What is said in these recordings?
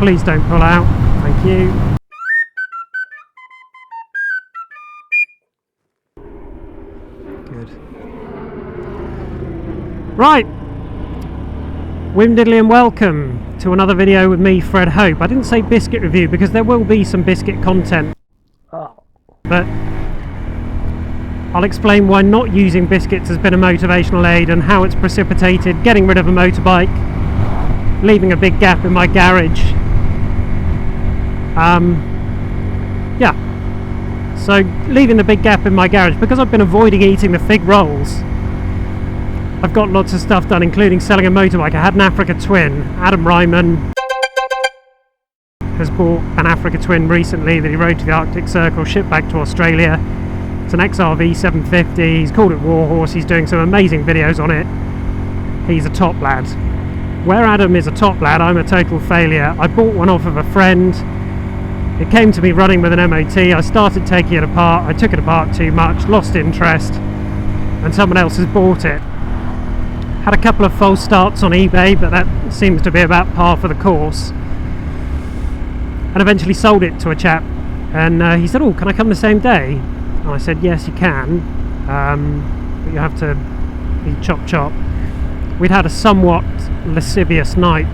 Please don't pull out. Thank you. Good. Right. Wim Diddley and welcome to another video with me, Fred Hope. I didn't say Biscuit review because there will be some Biscuit content. But I'll explain why not using biscuits has been a motivational aid and how it's precipitated getting rid of a motorbike, leaving a big gap in my garage. Yeah, so leaving the big gap in my garage because I've been avoiding eating the fig rolls. I've got lots of stuff done, including selling a motorbike. I had an Africa Twin. Adam Ryman has bought an Africa Twin recently that he rode to the Arctic Circle, shipped back to Australia. It's an XRV 750. He's called it Warhorse. He's doing some amazing videos on it. He's a top lad. Where Adam is a top lad, I'm a total failure. I bought one off of a friend. It came to me running with an MOT. I started taking it apart. I took it apart too much, lost interest, and someone else has bought it. Had a couple of false starts on eBay, but that seems to be about par for the course. And eventually sold it to a chap. And he said, "Oh, can I come the same day?" And I said, "Yes, you can. But you have to be chop chop." We'd had a somewhat lascivious night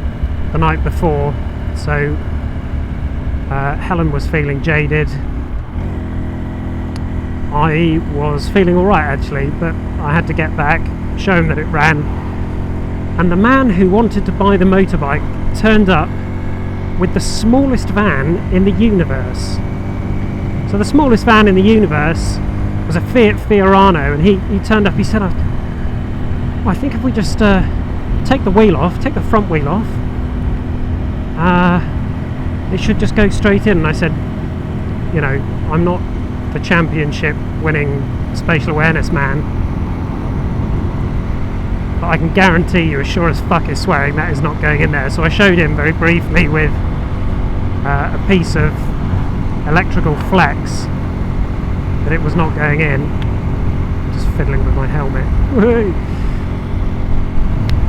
the night before, so Helen was feeling jaded. I was feeling alright actually, but I had to get back, show him that it ran. And the man who wanted to buy the motorbike turned up with the smallest van in the universe. So the smallest van in the universe was a Fiat Fiorano, and he turned up. He said, I think if we just take the wheel off, take the front wheel off, it should just go straight in. And I said, you know, I'm not the championship winning spatial awareness man, but I can guarantee you, as sure as fuck is swearing, that is not going in there. So I showed him very briefly with a piece of electrical flex that it was not going in. Just fiddling with my helmet.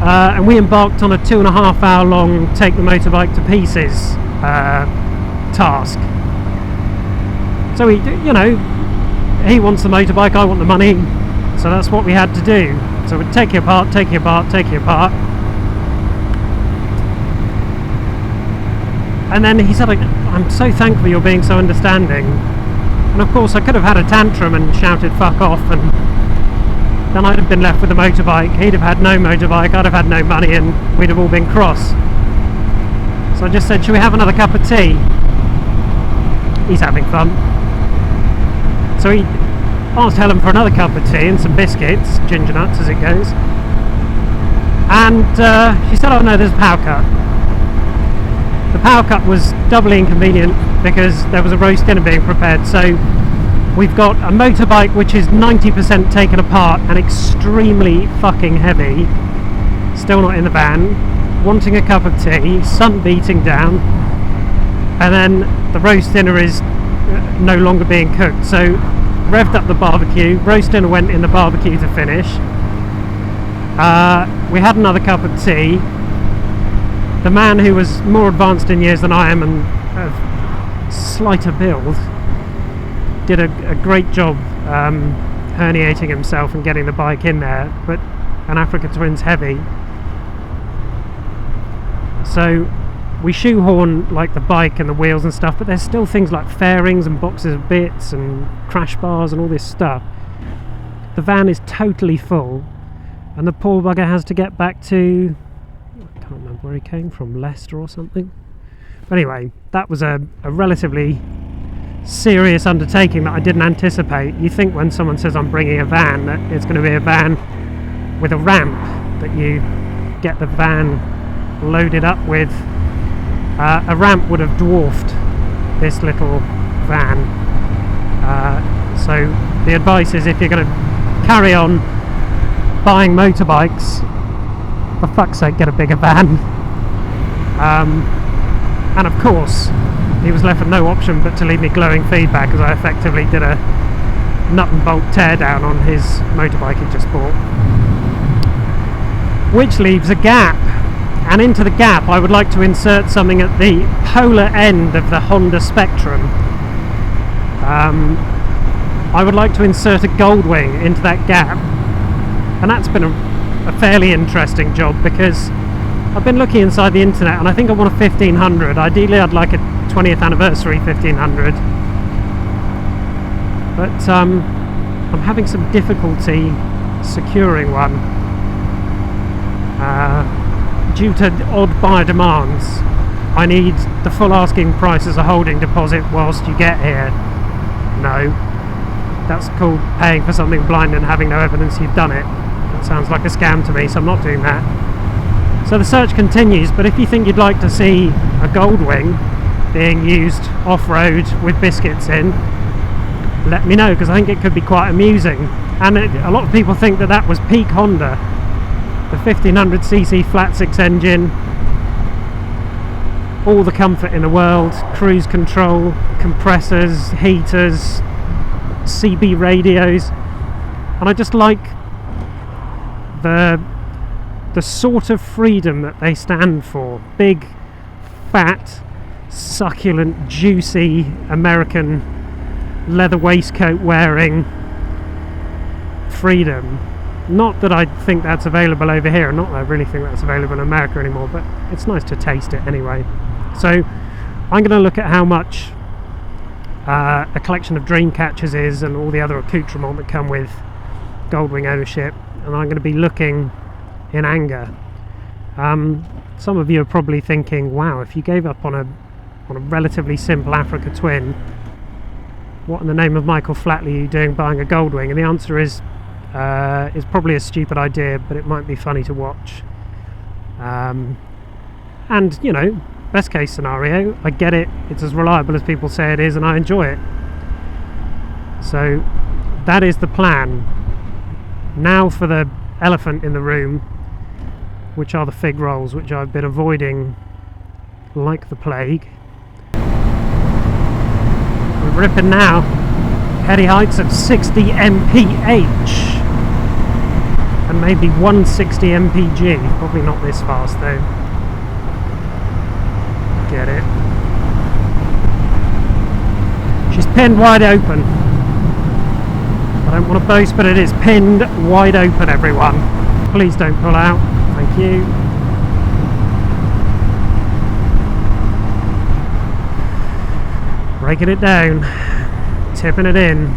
And we embarked on a 2.5 hour long take the motorbike to pieces task. So he, you know, he wants the motorbike, I want the money, so that's what we had to do. So we'd take it apart, take it apart, take it apart. And then he said, "I'm so thankful you're being so understanding." And of course I could have had a tantrum and shouted fuck off, and then I'd have been left with a motorbike. He'd have had no motorbike, I'd have had no money, and we'd have all been cross. So I just said, "Shall we have another cup of tea?" He's having fun. So he asked Helen for another cup of tea and some biscuits, ginger nuts as it goes. And she said, "Oh no, there's a power cut." The power cut was doubly inconvenient because there was a roast dinner being prepared. So we've got a motorbike which is 90% taken apart and extremely fucking heavy, still not in the van, wanting a cup of tea, sun beating down, and then the roast dinner is no longer being cooked. So revved up the barbecue, roast dinner went in the barbecue to finish. We had another cup of tea. The man who was more advanced in years than I am and of slighter build did a great job herniating himself and getting the bike in there, but an Africa Twin's heavy. So we shoehorn like the bike and the wheels and stuff, but there's still things like fairings and boxes of bits and crash bars and all this stuff. The van is totally full, and the poor bugger has to get back to, I can't remember where he came from, Leicester or something. But anyway, that was a relatively serious undertaking that I didn't anticipate. You think when someone says I'm bringing a van that it's going to be a van with a ramp that you get the van loaded up with. A ramp would have dwarfed this little van. So the advice is, if you're going to carry on buying motorbikes, for fuck's sake, get a bigger van. And of course, he was left with no option but to leave me glowing feedback, as I effectively did a nut and bolt teardown on his motorbike he just bought. Which leaves a gap. And into the gap I would like to insert something at the polar end of the Honda spectrum. I would like to insert a Goldwing into that gap, and that's been a fairly interesting job because I've been looking inside the internet and I think I want a 1500. Ideally I'd like a 20th anniversary 1500, but I'm having some difficulty securing one due to odd buyer demands. I need the full asking price as a holding deposit whilst you get here. No, that's called paying for something blind and having no evidence you've done it. That sounds like a scam to me, so I'm not doing that. So the search continues, but if you think you'd like to see a Goldwing being used off-road with biscuits in, let me know, because I think it could be quite amusing. And a lot of people think that that was peak Honda. The 1500cc flat six engine, all the comfort in the world, cruise control, compressors, heaters, CB radios, and I just like the sort of freedom that they stand for. Big, fat, succulent, juicy American leather waistcoat wearing freedom. Not that I think that's available over here, not that I really think that's available in America anymore, but it's nice to taste it anyway. So I'm going to look at how much a collection of dream catchers is and all the other accoutrements that come with Goldwing ownership, and I'm going to be looking in anger. Some of you are probably thinking, wow, if you gave up on a relatively simple Africa Twin, what in the name of Michael Flatley are you doing buying a Goldwing? And the answer is probably a stupid idea, but it might be funny to watch. And you know, best case scenario, I get it, it's as reliable as people say it is, and I enjoy it. So that is the plan. Now for the elephant in the room, which are the fig rolls, which I've been avoiding like the plague. We're ripping now. Heady heights of 60 mph and maybe 160 mpg. Probably not this fast though. Get it. She's pinned wide open. I don't want to boast, but it is pinned wide open, everyone. Please don't pull out. Thank you. Breaking it down. Tipping it in.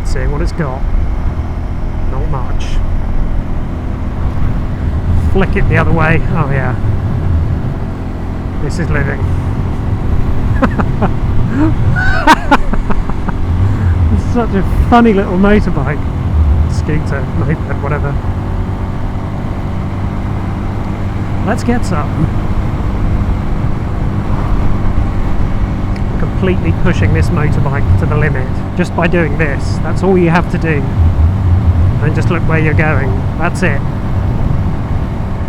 Seeing what it's got. Not much. Flick it the other way. Oh yeah. This is living. It's such a funny little motorbike. Scooter, moped, whatever. Let's get some. Completely pushing this motorbike to the limit just by doing this. That's all you have to do. And just look where you're going. That's it.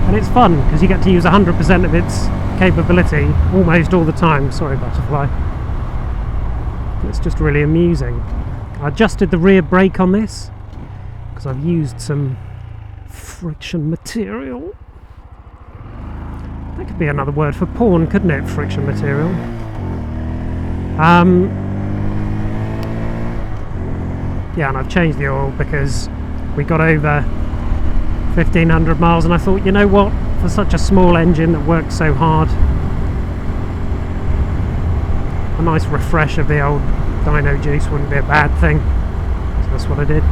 And it's fun because you get to use 100% of its capability almost all the time. Sorry, butterfly. It's just really amusing. I adjusted the rear brake on this because I've used some friction material. That could be another word for porn, couldn't it? Friction material. Yeah, and I've changed the oil because we got over 1500 miles and I thought, you know what, for such a small engine that works so hard, a nice refresh of the old dyno juice wouldn't be a bad thing. So that's what I did.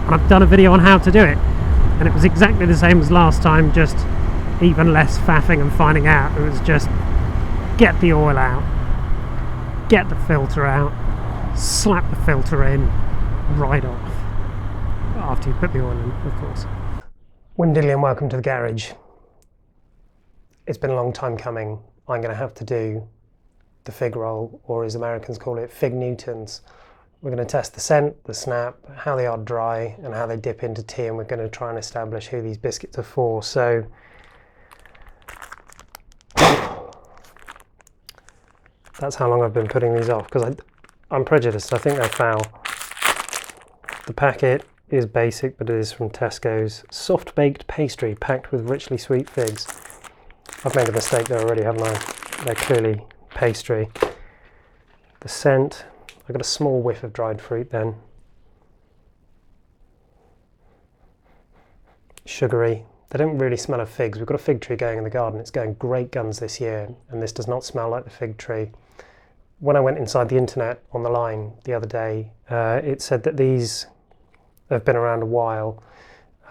And I've done a video on how to do it, and it was exactly the same as last time, just even less faffing and finding out. It was just get the oil out, get the filter out, slap the filter in, ride off. After you put the oil in, of course. Windilly and welcome to the garage. It's been a long time coming. I'm going to have to do the fig roll, or as Americans call it, fig Newtons. We're going to test the scent, the snap, how they are dry, and how they dip into tea, and we're going to try and establish who these biscuits are for. So that's how long I've been putting these off, because I'm prejudiced. I think they're foul. The packet is basic, but it is from Tesco's. Soft baked pastry packed with richly sweet figs. I've made a mistake there already, haven't I? They're clearly pastry. The scent, I got a small whiff of dried fruit then. Sugary. They don't really smell of figs. We've got a fig tree going in the garden. It's going great guns this year, and this does not smell like the fig tree. When I went inside the internet on the line the other day, it said that these have been around a while,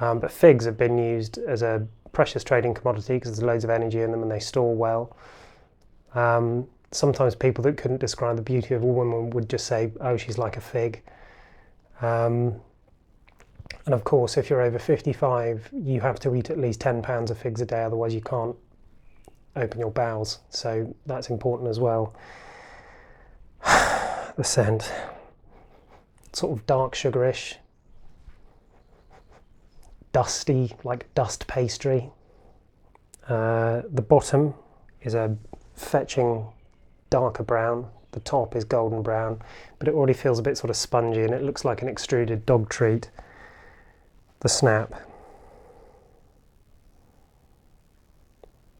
but figs have been used as a precious trading commodity because there's loads of energy in them and they store well. Sometimes people that couldn't describe the beauty of a woman would just say, oh, she's like a fig. And of course, if you're over 55, you have to eat at least 10 pounds of figs a day, otherwise you can't open your bowels. So that's important as well. The scent, sort of dark sugarish, dusty, like dust pastry. The bottom is a fetching darker brown. The top is golden brown, but it already feels a bit sort of spongy and it looks like an extruded dog treat. The snap,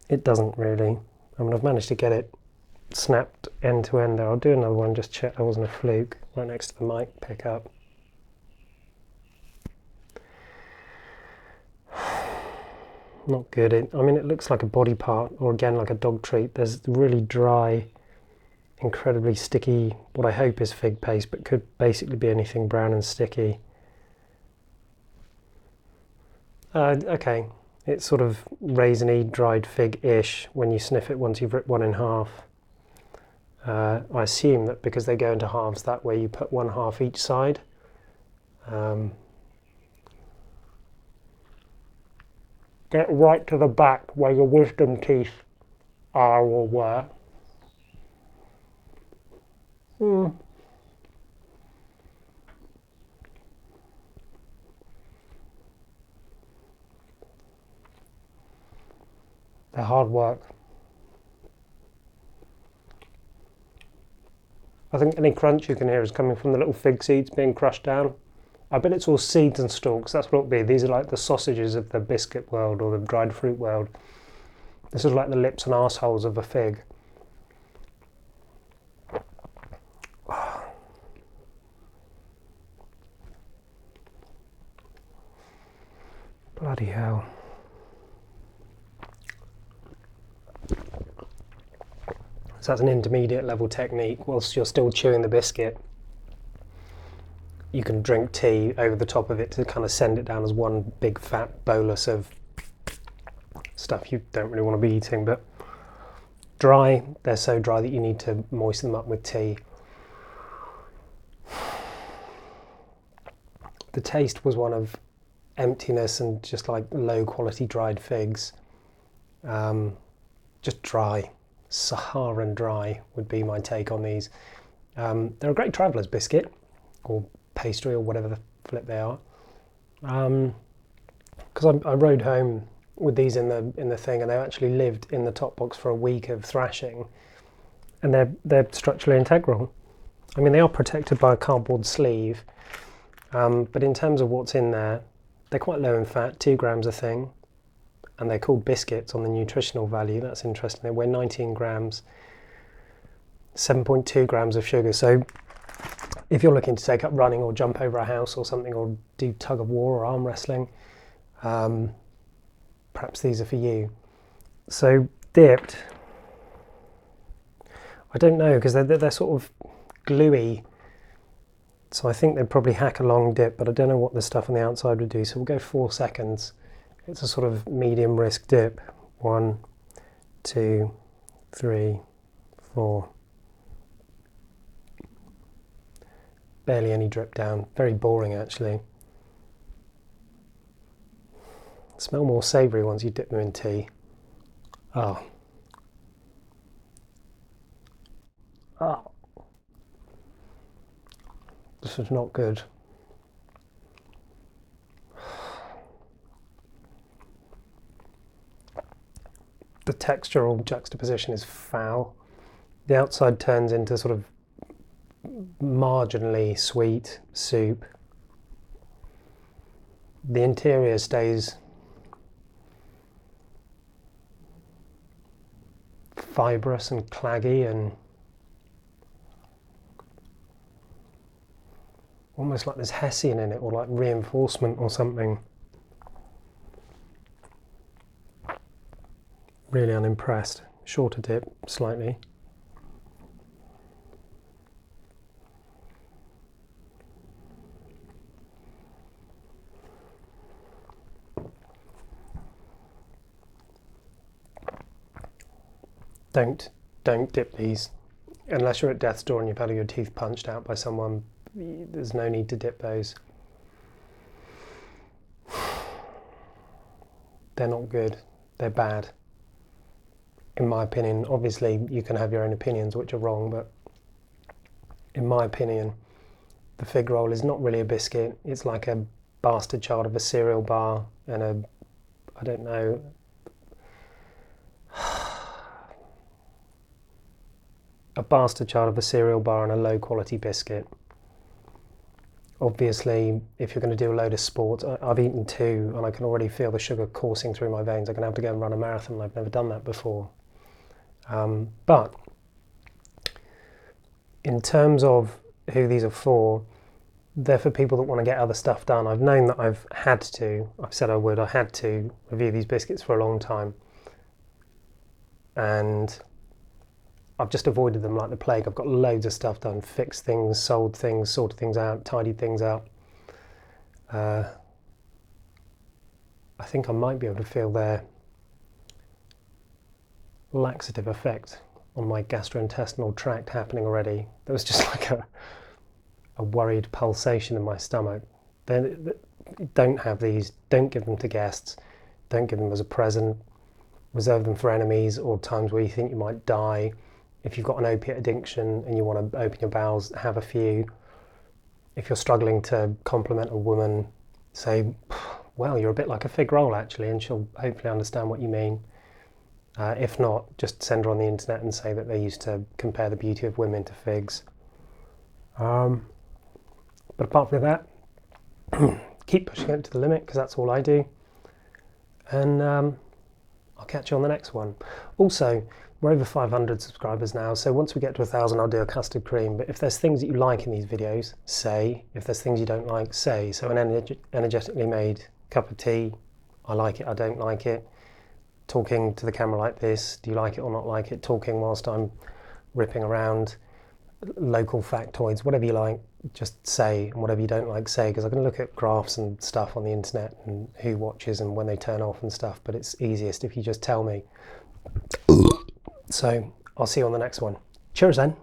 it doesn't really. I mean, I've managed to get it snapped end to end there. I'll do another one, just check there wasn't a fluke right next to the mic pickup. Not good. I mean, it looks like a body part, or again like a dog treat. There's really dry, incredibly sticky, what I hope is fig paste, but could basically be anything brown and sticky. Okay, it's sort of raisiny, dried fig-ish when you sniff it once you've ripped one in half. I assume that because they go into halves, that way you put one half each side. Get right to the back where your wisdom teeth are or were. They're hard work. I think any crunch you can hear is coming from the little fig seeds being crushed down. I bet it's all seeds and stalks, that's what it'll be. These are like the sausages of the biscuit world or the dried fruit world. This is like the lips and arseholes of a fig. Bloody hell. So that's an intermediate level technique. Whilst you're still chewing the biscuit, you can drink tea over the top of it to kind of send it down as one big fat bolus of stuff you don't really want to be eating. But dry, they're so dry that you need to moisten them up with tea. The taste was one of emptiness and just like low quality dried figs. Just dry. Saharan dry would be my take on these. They're a great traveller's biscuit or pastry or whatever the flip they are. Because I rode home with these in the thing, and they actually lived in the top box for a week of thrashing, and they're structurally integral. I mean, they are protected by a cardboard sleeve, but in terms of what's in there, they're quite low in fat, 2 grams a thing. And they're called biscuits on the nutritional value. That's interesting. They weigh 19 grams, 7.2 grams of sugar. So if you're looking to take up running or jump over a house or something, or do tug of war or arm wrestling, perhaps these are for you. So dipped, I don't know, because they're sort of gluey. So I think they'd probably hack a long dip, but I don't know what the stuff on the outside would do. So we'll go 4 seconds. It's a sort of medium risk dip. 1, 2, 3, 4. Barely any drip down. Very boring actually. Smell more savoury once you dip them in tea. Oh. Oh. This is not good. The textural juxtaposition is foul. The outside turns into sort of marginally sweet soup. The interior stays fibrous and claggy and almost like there's hessian in it, or like reinforcement or something. Really unimpressed. Shorter dip slightly. Don't dip these unless you're at death's door and you've had your teeth punched out by someone. There's no need to dip those. They're not good. They're bad, in my opinion. Obviously you can have your own opinions which are wrong, but in my opinion the fig roll is not really a biscuit. It's like a bastard child of a cereal bar and a, I don't know, a bastard child of a cereal bar and a low quality biscuit. Obviously, if you're going to do a load of sports, I've eaten two and I can already feel the sugar coursing through my veins. I'm going to have to go and run a marathon. I've never done that before. But in terms of who these are for, they're for people that want to get other stuff done. I've known that I've had to review these biscuits for a long time. And I've just avoided them like the plague. I've got loads of stuff done, fixed things, sold things, sorted things out, tidied things out. I think I might be able to feel their laxative effect on my gastrointestinal tract happening already. There was just like a worried pulsation in my stomach. Don't have these, don't give them to guests, don't give them as a present, reserve them for enemies or times where you think you might die. If you've got an opiate addiction and you want to open your bowels, have a few. If you're struggling to compliment a woman, say, well, you're a bit like a fig roll actually, and she'll hopefully understand what you mean. If not, just send her on the internet and say that they used to compare the beauty of women to figs. But apart from that, keep pushing it to the limit, because that's all I do. And I'll catch you on the next one. Also, we're over 500 subscribers now, so once we get to 1,000 I'll do a custard cream. But if there's things that you like in these videos, say. If there's things you don't like, say. So an energetically made cup of tea, I like it, I don't like it. Talking to the camera like this, do you like it or not like it? Talking whilst I'm ripping around, local factoids, whatever you like, just say. And whatever you don't like, say, because I can look at graphs and stuff on the internet and who watches and when they turn off and stuff, but it's easiest if you just tell me. So I'll see you on the next one. Cheers then.